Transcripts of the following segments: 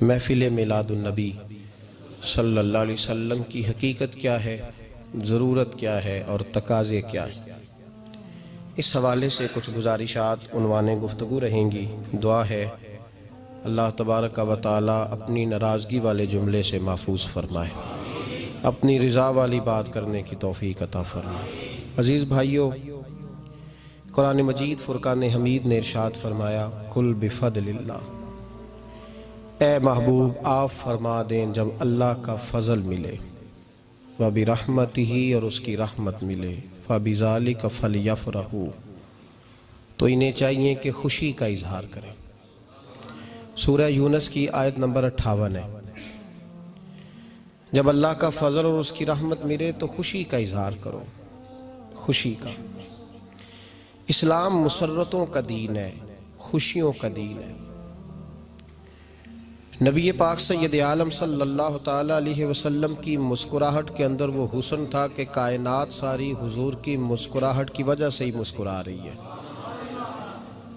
محفل میلاد النبی صلی اللہ علیہ وسلم کی حقیقت کیا ہے، ضرورت کیا ہے اور تقاضے کیا ہیں، اس حوالے سے کچھ گزارشات عنوان گفتگو رہیں گی۔ دعا ہے اللہ تبارک و تعالی اپنی ناراضگی والے جملے سے محفوظ فرمائے، اپنی رضا والی بات کرنے کی توفیق عطا فرمائے۔ عزیز بھائیو، قرآن مجید فرقان حمید نے ارشاد فرمایا قل بفضل اللہ، اے محبوب آپ فرما دیں جب اللہ کا فضل ملے، وَبِرَحْمَتِهِ اور اس کی رحمت ملے، فَبِذَلِكَ فَلْيَفْرَحُوا تو انہیں چاہیے کہ خوشی کا اظہار کریں۔ سورہ یونس کی آیت نمبر 58 ہے۔ جب اللہ کا فضل اور اس کی رحمت ملے تو خوشی کا اظہار کرو، خوشی کا۔ اسلام مسرتوں کا دین ہے، خوشیوں کا دین ہے۔ نبی پاک سید عالم صلی اللہ تعالی علیہ وسلم کی مسکراہٹ کے اندر وہ حسن تھا کہ کائنات ساری حضور کی مسکراہٹ کی وجہ سے ہی مسکرا رہی ہے۔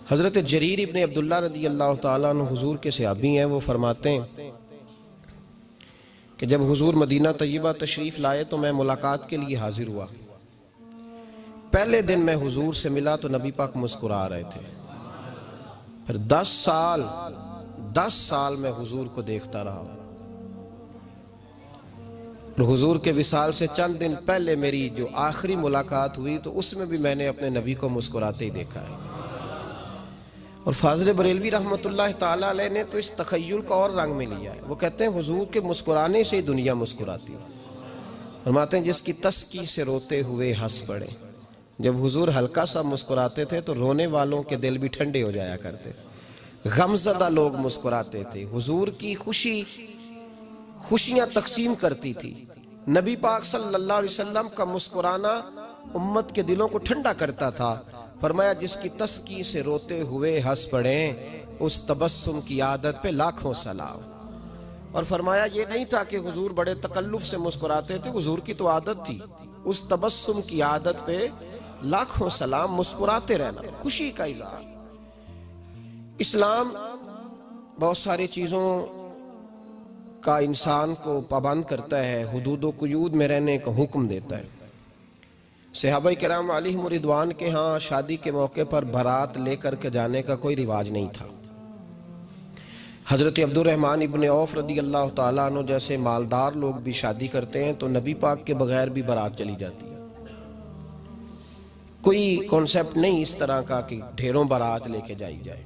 حضرت جریر ابن عبداللہ رضی اللہ تعالیٰ عنہ حضور کے صحابی ہیں، وہ فرماتے ہیں کہ جب حضور مدینہ طیبہ تشریف لائے تو میں ملاقات کے لیے حاضر ہوا۔ پہلے دن میں حضور سے ملا تو نبی پاک مسکرا رہے تھے۔ پھر 10 سال میں حضور کو دیکھتا رہا، اور حضور کے وصال سے چند دن پہلے میری جو آخری ملاقات ہوئی تو اس میں بھی میں نے اپنے نبی کو مسکراتے ہی دیکھا ہے۔ اور فاضل بریلوی رحمۃ اللہ تعالی علیہ نے تو اس تخیل کا اور رنگ میں لیا ہے۔ وہ کہتے ہیں حضور کے مسکرانے سے ہی دنیا مسکراتی ہے۔ فرماتے ہیں جس کی تسکی سے روتے ہوئے ہنس پڑے۔ جب حضور ہلکا سا مسکراتے تھے تو رونے والوں کے دل بھی ٹھنڈے ہو جایا کرتے، غمزدہ لوگ مسکراتے تھے۔ حضور کی خوشیاں تقسیم کرتی تھی۔ نبی پاک صلی اللہ علیہ وسلم کا مسکرانا امت کے دلوں کو ٹھنڈا کرتا تھا۔ فرمایا جس کی تسکی سے روتے ہوئے ہنس پڑیں اس تبسم کی عادت پہ لاکھوں سلام۔ اور فرمایا یہ نہیں تھا کہ حضور بڑے تکلف سے مسکراتے تھے، حضور کی تو عادت تھی، اس تبسم کی عادت پہ لاکھوں سلام، مسکراتے رہنا، خوشی کا اظہار۔ اسلام بہت ساری چیزوں کا انسان کو پابند کرتا ہے، حدود و قیود میں رہنے کا حکم دیتا ہے۔ صحابہ کرام علیہم رضوان کے ہاں شادی کے موقع پر بارات لے کر کے جانے کا کوئی رواج نہیں تھا۔ حضرت عبد الرحمن ابن عوف رضی اللہ تعالیٰ عنہ جیسے مالدار لوگ بھی شادی کرتے ہیں تو نبی پاک کے بغیر بھی بارات چلی جاتی ہے۔ کوئی کانسیپٹ نہیں اس طرح کا کہ ڈھیروں بارات لے کے جائی جائے۔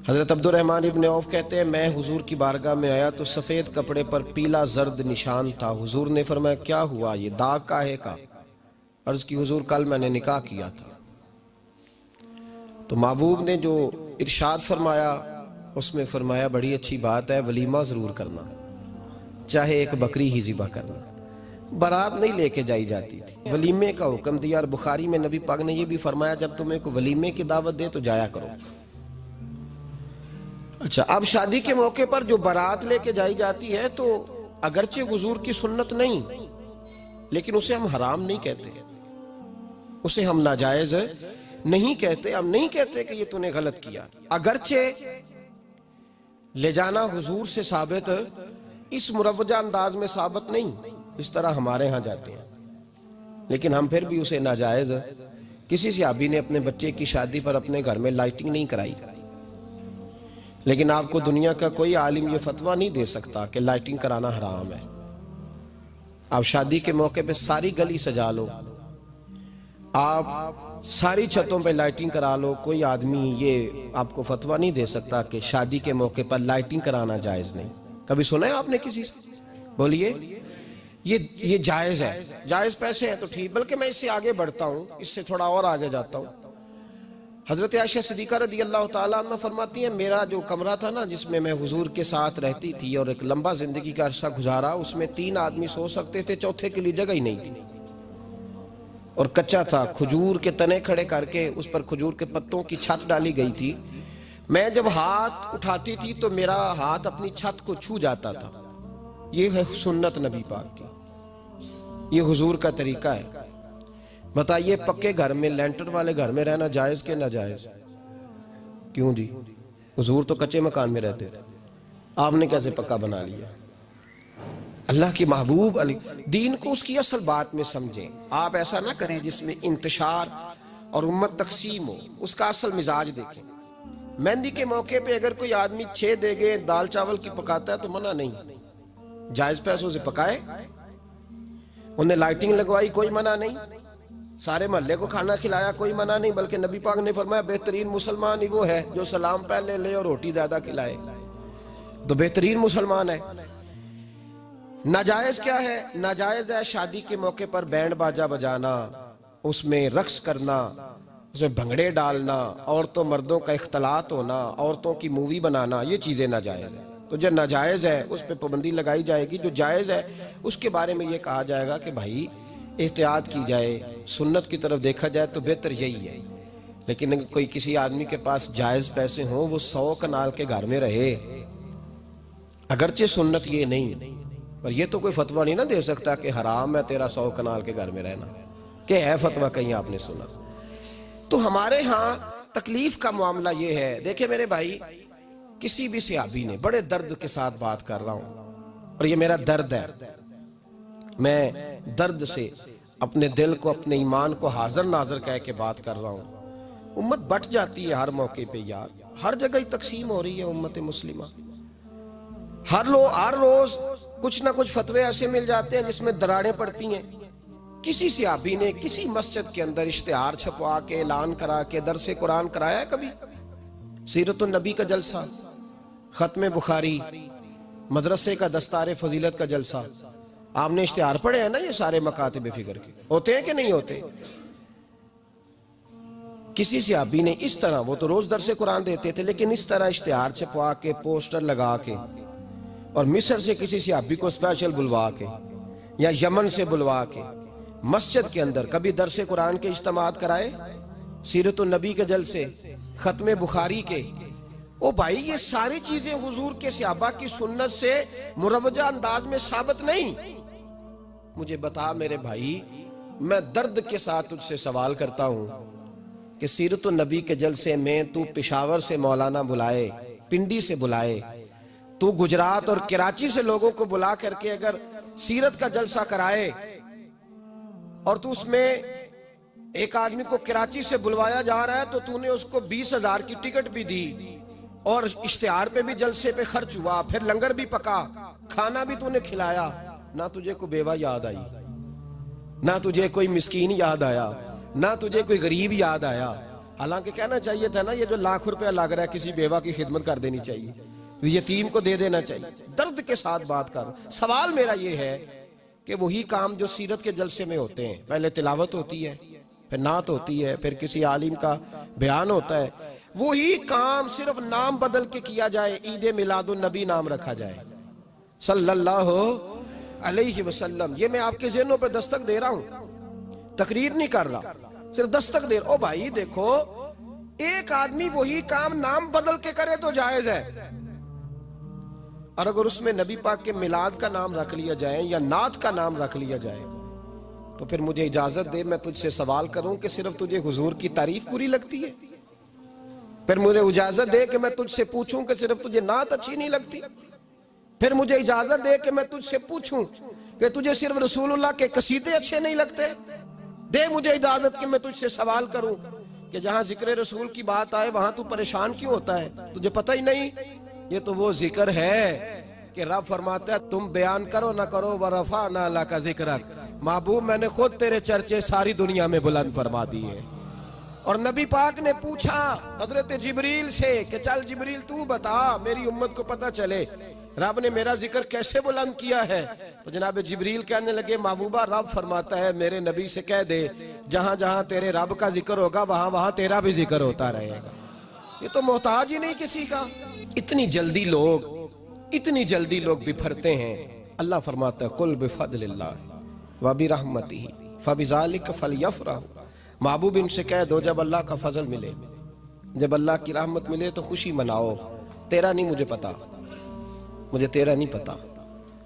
حضرت عبد الرحمن ابن عوف کہتے ہیں میں حضور کی بارگاہ میں آیا تو سفید کپڑے پر پیلا زرد نشان تھا۔ حضور نے فرمایا کیا ہوا، یہ داغ کاہے کا؟ عرض کی حضور کل میں نے نکاح کیا تھا۔ تو محبوب نے جو ارشاد فرمایا اس میں فرمایا بڑی اچھی بات ہے، ولیمہ ضرور کرنا، چاہے ایک بکری ہی ذبح کرنا۔ بارات نہیں لے کے جائی جاتی تھی، ولیمے کا حکم دیا۔ اور بخاری میں نبی پاک نے یہ بھی فرمایا جب تمہیں کوئی ولیمے کی دعوت دے تو جایا کرو۔ اچھا، اب شادی کے موقع پر جو بارات لے کے جائی جاتی ہے تو اگرچہ حضور کی سنت نہیں، لیکن اسے ہم حرام نہیں کہتے، اسے ہم ناجائز نہیں کہتے۔ ہم نہیں کہتے کہ یہ تو نے غلط کیا، اگرچہ لے جانا حضور سے ثابت اس مروجہ انداز میں ثابت نہیں، اس طرح ہمارے ہاں جاتے ہیں، لیکن ہم پھر بھی اسے ناجائز۔ کسی صحابی نے اپنے بچے کی شادی پر اپنے گھر میں لائٹنگ نہیں کرائی، لیکن آپ کو دنیا کا کوئی عالم یہ فتویٰ نہیں دے سکتا کہ لائٹنگ کرانا حرام ہے۔ آپ شادی کے موقع پہ ساری گلی سجا لو، آپ ساری چھتوں پہ لائٹنگ کرا لو، کوئی آدمی یہ آپ کو فتویٰ نہیں دے سکتا کہ شادی کے موقع پر لائٹنگ کرانا جائز نہیں۔ کبھی سنا ہے آپ نے کسی سے؟ بولیے یہ جائز ہے، جائز پیسے ہیں تو ٹھیک۔ بلکہ میں اس سے آگے بڑھتا ہوں، اس سے تھوڑا اور آگے جاتا ہوں۔ حضرت عائشہ صدیقہ رضی اللہ تعالیٰ عنہ فرماتی ہیں میرا جو کمرہ تھا نا جس میں میں حضور کے ساتھ رہتی تھی اور ایک لمبا زندگی کا عرصہ گزارا، اس میں 3 آدمی سو سکتے تھے، چوتھے کے لیے جگہ ہی نہیں تھی، اور کچا تھا۔ کھجور کے تنے کھڑے کر کے اس پر کھجور کے پتوں کی چھت ڈالی گئی تھی۔ میں جب ہاتھ اٹھاتی تھی تو میرا ہاتھ اپنی چھت کو چھو جاتا تھا۔ یہ ہے سنت نبی پاک کی۔ یہ حضور کا طریقہ ہے. بتائیے پکے گھر میں لینٹر والے گھر میں رہنا جائز کہ ناجائز؟ کیوں جی؟ حضور تو کچے مکان میں رہتے تھے، آپ نے کیسے پکا بنا لیا؟ اللہ کی محبوب علی دین کو اس کی اصل بات میں سمجھیں. آپ ایسا نہ کریں جس میں انتشار اور امت تقسیم ہو. اس کا اصل مزاج دیکھیں. مہندی کے موقع پہ اگر کوئی آدمی 6 دیگیں دال چاول کی پکاتا ہے تو منع نہیں، جائز پیسوں سے پکائے. انہیں لائٹنگ لگوائی، کوئی منع نہیں. سارے محلے کو کھانا کھلایا، کوئی منع نہیں. بلکہ نبی پاک نے فرمایا بہترین مسلمان ہی وہ ہے جو سلام پہلے لے اور روٹی زیادہ کھلائے، تو بہترین مسلمان ہے. ناجائز کیا ہے؟ ناجائز ہے شادی کے موقع پر بینڈ باجا بجانا، اس میں رقص کرنا، اس میں بھنگڑے ڈالنا، عورتوں مردوں کا اختلاط ہونا، عورتوں کی مووی بنانا، یہ چیزیں ناجائز ہیں. تو جو ناجائز ہے اس پہ پابندی لگائی جائے گی. جو جائز ہے اس کے بارے میں یہ کہا جائے گا کہ بھائی احتیاط کی جائے، سنت کی طرف دیکھا جائے تو بہتر یہی ہے. لیکن اگر کوئی کسی آدمی کے پاس جائز پیسے ہوں، وہ 100 کنال کے گھر میں رہے، اگرچہ سنت یہ نہیں، پر یہ تو کوئی فتویٰ نہیں نہ دے سکتا کہ حرام ہے تیرا 100 کنال کے گھر میں رہنا. کہ ہے فتویٰ کہیں آپ نے سنا؟ تو ہمارے ہاں تکلیف کا معاملہ یہ ہے. دیکھیں میرے بھائی، کسی بھی صحابی نے، بڑے درد کے ساتھ بات کر رہا ہوں اور یہ میرا درد ہے، میں درد سے اپنے دل کو، اپنے ایمان کو حاضر ناظر کہہ کے بات کر رہا ہوں. امت بٹ جاتی ہے ہر موقع پہ یار، ہر جگہ ہی تقسیم ہو رہی ہے امت مسلمہ. ہر روز کچھ نہ کچھ فتوے ایسے مل جاتے ہیں جس میں دراڑیں پڑتی ہیں. کسی صحابی نے کسی مسجد کے اندر اشتہار چھپوا کے، اعلان کرا کے درس قرآن کرایا ہے کبھی؟ سیرت النبی کا جلسہ، ختم بخاری، مدرسے کا دستار فضیلت کا جلسہ، آپ نے اشتہار پڑھے ہیں نا یہ سارے مکاتب فکر کے؟ ہوتے ہیں کہ نہیں ہوتے؟ کسی صحابی نے اس طرح، وہ تو روز درس قرآن دیتے تھے، لیکن اس طرح اشتہار چھپوا کے، پوسٹر لگا کے، اور مصر سے کسی صحابی کو اسپیشل بلوا کے یا یمن سے بلوا کے مسجد کے اندر کبھی درس قرآن کے اجتماعات کرائے، سیرت النبی کے جلسے، ختم بخاری کے؟ او بھائی یہ ساری چیزیں حضور کے صحابہ کی سنت سے مروجہ انداز میں ثابت نہیں. مجھے بتا میرے بھائی، میں درد کے ساتھ تجھ سے سوال کرتا ہوں کہ سیرت النبی کے جلسے میں تو پشاور سے مولانا بلائے، پنڈی سے بلائے، تو گجرات اور کراچی سے لوگوں کو بلا کر کے اگر سیرت کا جلسہ کرائے، اور تو اس میں ایک آدمی کو کراچی سے بلوایا جا رہا ہے تو تو نے اس کو 20,000 کی ٹکٹ بھی دی، اور اشتہار پہ بھی جلسے پہ خرچ ہوا، پھر لنگر بھی پکا، کھانا بھی تو نے کھلایا، نہ تجھے کوئی بیوہ یاد آئی، نہ تجھے کوئی مسکین یاد آیا، نہ تجھے کوئی غریب یاد آیا. حالانکہ کہنا چاہیے تھا نا یہ جو ₹1,00,000 لگ رہا ہے کسی بیوہ کی خدمت کر دینی چاہیے، یتیم کو دے دینا چاہیے. درد کے ساتھ بات کر. سوال میرا یہ ہے کہ وہی کام جو سیرت کے جلسے میں ہوتے ہیں، پہلے تلاوت ہوتی ہے، پھر نعت ہوتی ہے، پھر کسی عالم کا بیان ہوتا ہے، وہی کام صرف نام بدل کے کیا جائے، عید میلاد النبی نام رکھا جائے صلی اللہ علیہ وسلم. یہ میں آپ کے ذہنوں پہ دستک دے رہا ہوں، تقریر نہیں کر رہا، صرف دستک دے رہا. او بھائی دیکھو، ایک آدمی وہی کام نام بدل کے کرے تو جائز ہے، اور اگر اس میں نبی پاک کے میلاد کا نام رکھ لیا جائے یا نعت کا نام رکھ لیا جائے تو پھر مجھے اجازت دے میں تجھ سے سوال کروں کہ صرف تجھے حضور کی تعریف پوری لگتی ہے؟ پھر مجھے اجازت دے کہ میں تجھ سے پوچھوں کہ صرف تجھے نعت اچھی نہیں لگتی؟ پھر مجھے اجازت دے کہ میں تجھ سے پوچھوں کہ تجھے صرف رسول اللہ کے قصیدے اچھے نہیں لگتے؟ دے مجھے اجازت کہ میں تجھ سے سوال کروں کہ جہاں ذکر رسول کی بات آئے وہاں تو پریشان کیوں ہوتا ہے؟ تجھے پتہ ہی نہیں یہ تو وہ ذکر ہے کہ رب فرماتا ہے تم بیان کرو نہ کرو وَرَفَعْنَا لَكَ ذِكْرَكَ، محبوب میں نے خود تیرے چرچے ساری دنیا میں بلند فرما دیے. اور نبی پاک نے پوچھا حضرت جبریل سے کہ چل جبریل تو بتا میری امت کو پتہ چلے رب نے میرا ذکر کیسے بلند کیا ہے. تو جناب جبریل کہنے لگے محبوبہ رب فرماتا ہے میرے نبی سے کہہ دے جہاں جہاں تیرے رب کا ذکر ہوگا وہاں وہاں تیرا بھی ذکر ہوتا رہے گا. یہ تو محتاج ہی نہیں کسی کا. اتنی جلدی لوگ بپھرتے ہیں. اللہ فرماتا ہے قل بفضل اللہ وبرحمتہ فبذلک فلیفرحوا. محبوب ان سے کہہ دو جب اللہ کا فضل ملے، جب اللہ کی رحمت ملے تو خوشی مناؤ. تیرا نہیں مجھے پتا، مجھے تیرا نہیں پتا،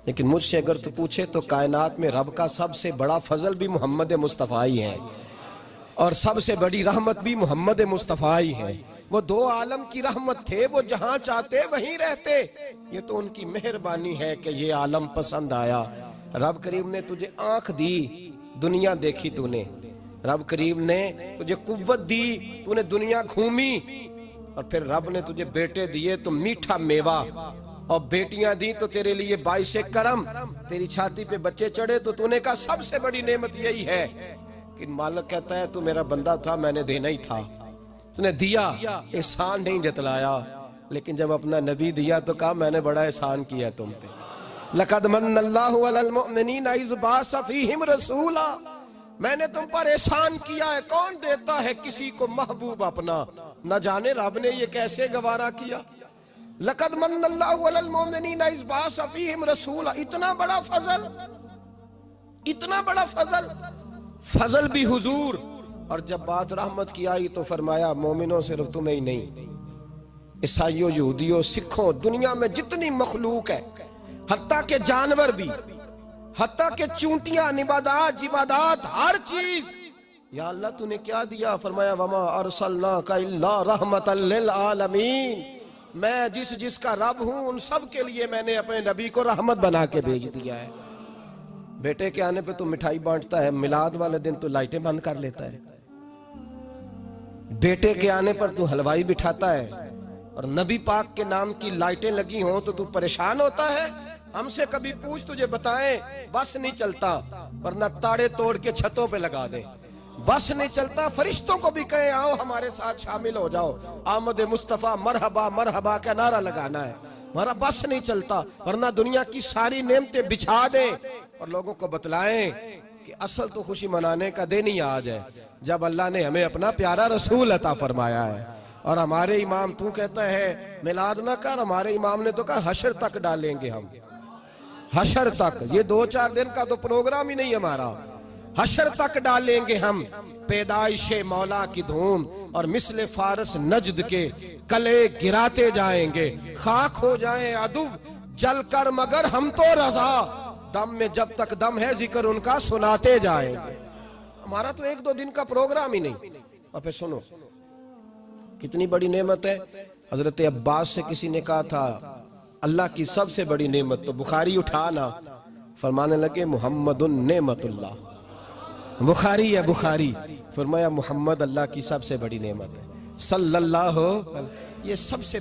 لیکن مجھ سے اگر تو پوچھے تو کائنات میں رب کا سب سے بڑا فضل بھی محمد مصطفیٰ ہی ہے، اور سب سے بڑی رحمت بھی محمد مصطفیٰ ہی ہے۔ وہ دو عالم کی رحمت تھے، وہ جہاں چاہتے وہیں رہتے، یہ تو ان کی مہربانی ہے کہ یہ عالم پسند آیا۔ رب کریم نے تجھے آنکھ دی، دنیا دیکھی تو نے، رب کریم نے تجھے قوت دی، تو نے دنیا گھومی، اور پھر رب نے تجھے بیٹے دیے تو میٹھا میوہ، اور بیٹیاں دی تو تیرے لیے باعث کرم، تیری چھاتی پہ بچے چڑھے تو تو نے کہا سب سے بڑی نعمت یہی ہے۔ کہ مالک کہتا ہے تو میرا بندہ تھا، میں نے دینا ہی تھا، تو نے دیا، احسان نہیں جتلایا، لیکن جب اپنا نبی دیا تو کہا میں نے بڑا احسان کیا تم پہ۔ لَقَدْ مَنَّ اللَّهُ عَلَى الْمُؤْمِنِينَ إِذْ بَعَثَ فِيهِمْ رَسُولًا، میں نے تم پر احسان کیا ہے۔ کون دیتا ہے کسی کو محبوب اپنا؟ نہ جانے رب نے یہ کیسے گوارا کیا۔ لَقَدْ مَنَّ اللَّهُ عَلَى الْمُؤْمِنِينَ إِذْ بَعَثَ فِيهِمْ رَسُولًا، اتنا بڑا فضل، اتنا بڑا فضل، فضل بھی حضور۔ اور جب بات رحمت کی آئی تو فرمایا مومنوں صرف تمہیں ہی نہیں، عیسائیوں، یہودیوں، سکھوں، دنیا میں جتنی مخلوق ہے، حتیٰ کہ جانور بھی، حتیٰ کہ چونٹیاں، نباتات، جمادات، ہر چیز، یا اللہ تو نے کیا دیا؟ فرمایا وما ارسلناک الا رحمتا للعالمین، میں جس کا رب ہوں ان سب کے لیے میں نے اپنے نبی کو رحمت بنا کے بھیج دیا ہے۔ بیٹے کے آنے پہ تو مٹھائی بانٹتا ہے، میلاد والے دن تو لائٹیں بند کر لیتا ہے، بیٹے کے آنے پر تو حلوائی بٹھاتا ہے، اور نبی پاک کے نام کی لائٹیں لگی ہوں تو پریشان ہوتا ہے۔ ہم سے کبھی پوچھ تجھے بتائیں، بس نہیں چلتا، ورنہ تاڑے توڑ کے چھتوں پہ لگا دیں۔ بس نہیں چلتا، فرشتوں کو بھی کہیں آؤ ہمارے ساتھ شامل ہو جاؤ، آمد مصطفیٰ مرحبا مرحبا کا نعرہ لگانا ہے، ہمارا بس نہیں چلتا، ورنہ دنیا کی ساری نعمتیں بچھا دیں اور لوگوں کو بتلائیں کہ اصل تو خوشی منانے کا دن ہی آج ہے، جب اللہ نے ہمیں اپنا پیارا رسول عطا فرمایا ہے۔ اور ہمارے امام تو کہتا ہے میلاد نہ کر، ہمارے امام نے تو کہا حشر تک ڈالیں گے ہم، حشر تک، یہ 2-4 دن کا تو پروگرام ہی نہیں ہمارا، حشر تک ڈالیں گے ہم پیدائش مولا کی دھوم، اور مثل فارس نجد کے کلے گراتے جائیں گے، خاک ہو جائیں عدو جل کر مگر ہم تو رضا، دم میں جب تک دم ہے ذکر ان کا سناتے جائیں گے۔ ہمارا تو 1-2 دن کا پروگرام ہی نہیں۔ اور پھر سنو کتنی بڑی نعمت ہے۔ حضرت عباس سے کسی نے کہا تھا اللہ کی سب سے بڑی نعمت، تو بخاری اٹھانا، فرمانے لگے محمد نعمت اللہ، بخاری ہے بخاری، فرمایا محمد اللہ کی سب سے بڑی نعمت ہے، صلی اللہ، یہ سب سے